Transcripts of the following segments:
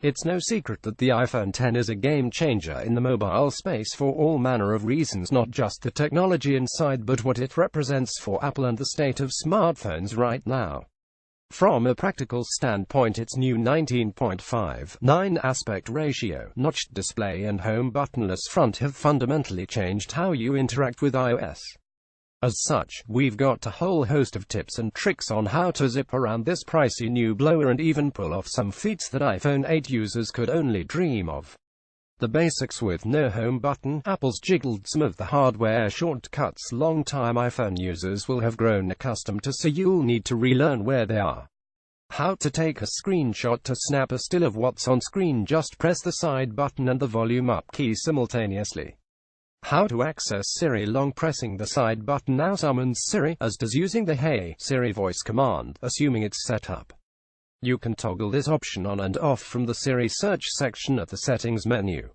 It's no secret that the iPhone X is a game-changer in the mobile space for all manner of reasons, not just the technology inside but what it represents for Apple and the state of smartphones right now. From a practical standpoint, its new 19.59 aspect ratio, notched display and home buttonless front have fundamentally changed how you interact with iOS. As such, we've got a whole host of tips and tricks on how to zip around this pricey new blower and even pull off some feats that iPhone 8 users could only dream of. The basics with no home button, Apple's jiggled, some of the hardware shortcuts long-time iPhone users will have grown accustomed to, so you'll need to relearn where they are. How to take a screenshot to snap a still of what's on screen, just press the side button and the volume up key simultaneously. How to access Siri Long-pressing the side button now summons Siri, as does using the Hey Siri voice command, assuming it's set up. You can toggle this option on and off from the Siri search section at the settings menu.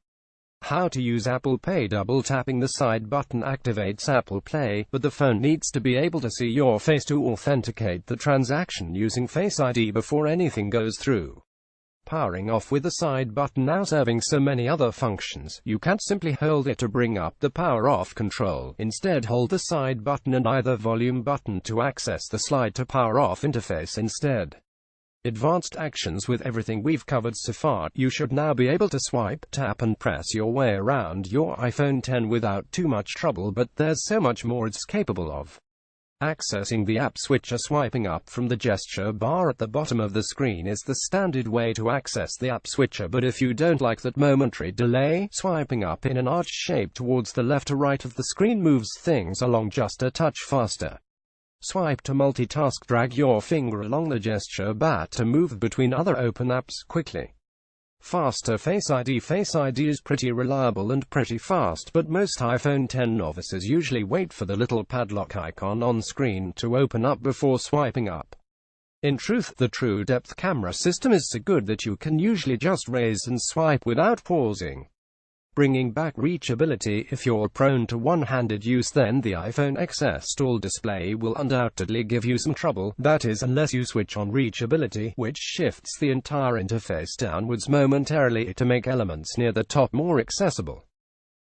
How to use Apple Pay. Double tapping the side button activates Apple Pay, but the phone needs to be able to see your face to authenticate the transaction using Face ID before anything goes through. Powering off with the side button now serving so many other functions. You can't simply hold it to bring up the power off control. Instead, hold the side button and either volume button to access the slide to power off interface instead. Advanced actions. With everything we've covered so far, you should now be able to swipe, tap and press your way around your iPhone X without too much trouble, but there's so much more it's capable of. Accessing the app switcher. Swiping up from the gesture bar at the bottom of the screen is the standard way to access the app switcher, but if you don't like that momentary delay, swiping up in an arch shape towards the left or right of the screen moves things along just a touch faster. Swipe to multitask. Drag your finger along the gesture bar to move between other open apps quickly. Faster. Face ID. Face ID is pretty reliable and pretty fast, but most iPhone X novices usually wait for the little padlock icon on screen to open up before swiping up. In truth, the true depth camera system is so good that you can usually just raise and swipe without pausing. Bringing back reachability. If you're prone to one-handed use, then the iPhone XS tall display will undoubtedly give you some trouble, that is, unless you switch on reachability, which shifts the entire interface downwards momentarily to make elements near the top more accessible.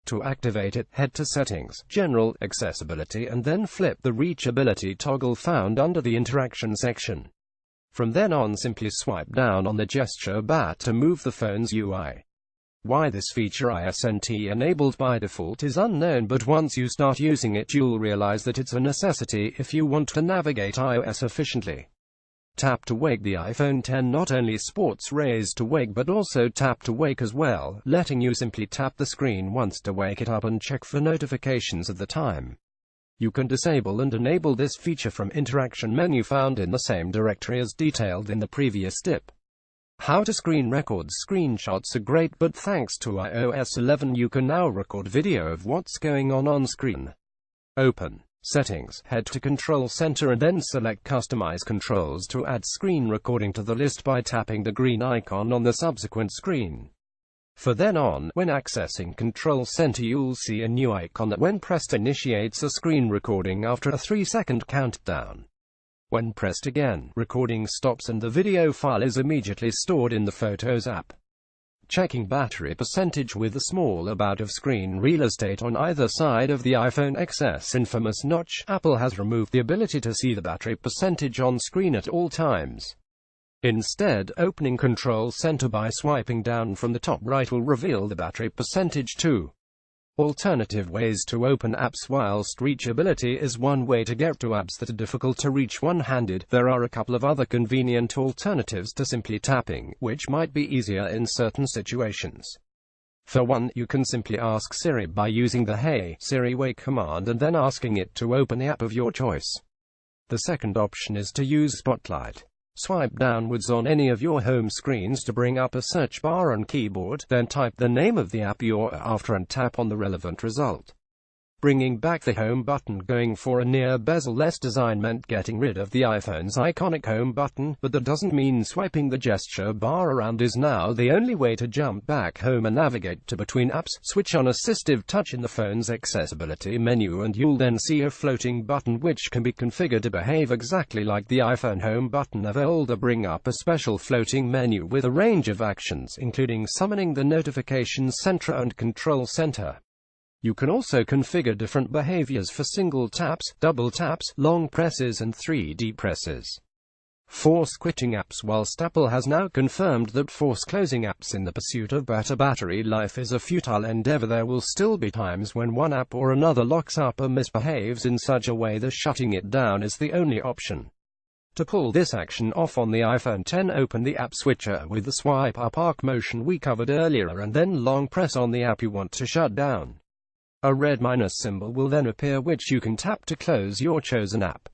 To activate it, head to Settings, General, Accessibility, and then flip the reachability toggle found under the Interaction section. From then on, simply swipe down on the gesture bar to move the phone's UI. Why this feature isn't enabled by default is unknown, but once you start using it, you'll realize that it's a necessity if you want to navigate iOS efficiently. Tap to wake. The iPhone X not only sports raise to wake but also tap to wake as well, letting you simply tap the screen once to wake it up and check for notifications at the time. You can disable and enable this feature from Interaction menu found in the same directory as detailed in the previous tip. How to screen record. Screenshots are great, but thanks to iOS 11 you can now record video of what's going on screen. Open Settings, head to Control Center and then select Customize Controls to add screen recording to the list by tapping the green icon on the subsequent screen. From then on, when accessing Control Center, you'll see a new icon that when pressed initiates a screen recording after a 3-second countdown. When pressed again, recording stops and the video file is immediately stored in the Photos app. Checking battery percentage. With a small amount of screen real estate on either side of the iPhone XS infamous notch, Apple has removed the ability to see the battery percentage on screen at all times. Instead, opening Control Center by swiping down from the top right will reveal the battery percentage too. Alternative ways to open apps. Whilst reachability is one way to get to apps that are difficult to reach one-handed, there are a couple of other convenient alternatives to simply tapping, which might be easier in certain situations. For one, you can simply ask Siri by using the Hey Siri Wake command and then asking it to open the app of your choice. The second option is to use Spotlight. Swipe downwards on any of your home screens to bring up a search bar on keyboard, then type the name of the app you're after and tap on the relevant result. Bringing back the home button. Going for a near bezel-less design meant getting rid of the iPhone's iconic home button, but that doesn't mean swiping the gesture bar around is now the only way to jump back home and navigate to between apps. Switch on Assistive Touch in the phone's accessibility menu and you'll then see a floating button which can be configured to behave exactly like the iPhone home button of old. Bring up a special floating menu with a range of actions, including summoning the notifications center and control center. You can also configure different behaviors for single taps, double taps, long presses and 3D presses. Force quitting apps. Whilst Apple has now confirmed that force closing apps in the pursuit of better battery life is a futile endeavor, there will still be times when one app or another locks up or misbehaves in such a way that shutting it down is the only option. To pull this action off on the iPhone X, open the app switcher with the swipe up arc motion we covered earlier and then long press on the app you want to shut down. A red minus symbol will then appear which you can tap to close your chosen app.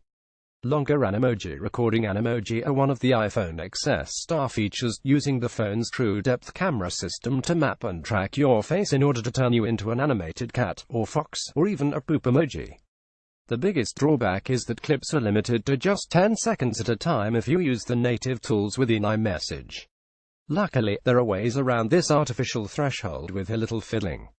Longer Animoji. Recording Animoji are one of the iPhone XS star features, using the phone's true depth camera system to map and track your face in order to turn you into an animated cat, or fox, or even a poop emoji. The biggest drawback is that clips are limited to just 10 seconds at a time if you use the native tools within iMessage. Luckily, there are ways around this artificial threshold with a little fiddling.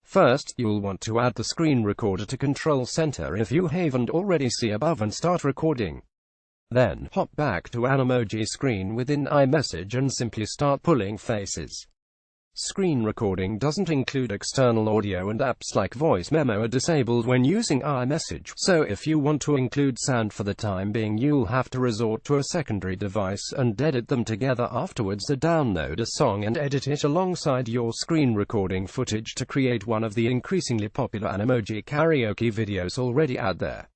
First, you'll want to add the screen recorder to Control Center if you haven't already. See above and start recording. Then, hop back to Animoji screen within iMessage and simply start pulling faces. Screen recording doesn't include external audio and apps like Voice Memo are disabled when using iMessage, so if you want to include sound for the time being you'll have to resort to a secondary device and edit them together afterwards. Download a song and edit it alongside your screen recording footage to create one of the increasingly popular Animoji karaoke videos already out there.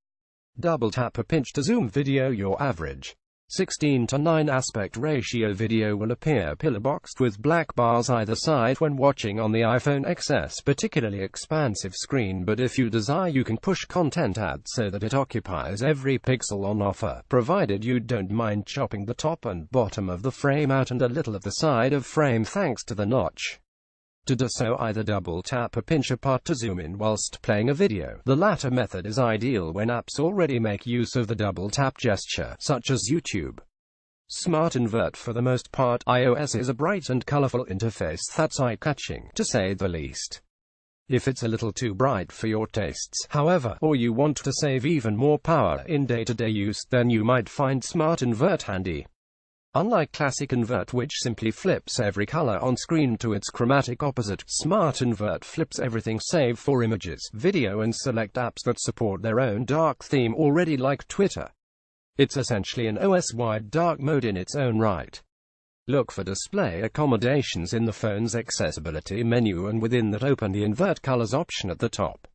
Double tap a pinch to zoom video. Your average 16:9 aspect ratio video will appear pillar boxed with black bars either side when watching on the iPhone XS particularly expansive screen, but if you desire you can push content out so that it occupies every pixel on offer, provided you don't mind chopping the top and bottom of the frame out and a little of the side of frame thanks to the notch. To do so, either double tap or pinch apart to zoom in whilst playing a video. The latter method is ideal when apps already make use of the double tap gesture, such as YouTube. Smart Invert. For the most part, iOS is a bright and colorful interface that's eye-catching, to say the least. If it's a little too bright for your tastes, however, or you want to save even more power in day-to-day use, then you might find Smart Invert handy. Unlike Classic Invert, which simply flips every color on screen to its chromatic opposite, Smart Invert flips everything save for images, video and select apps that support their own dark theme already, like Twitter. It's essentially an OS-wide dark mode in its own right. Look for display accommodations in the phone's accessibility menu and within that open the Invert Colors option at the top.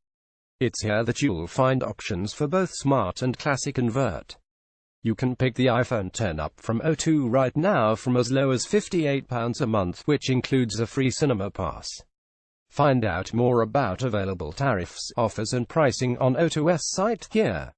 It's here that you'll find options for both Smart and Classic Invert. You can pick the iPhone X up from O2 right now from as low as £58 a month, which includes a free cinema pass. Find out more about available tariffs, offers and pricing on O2's site here.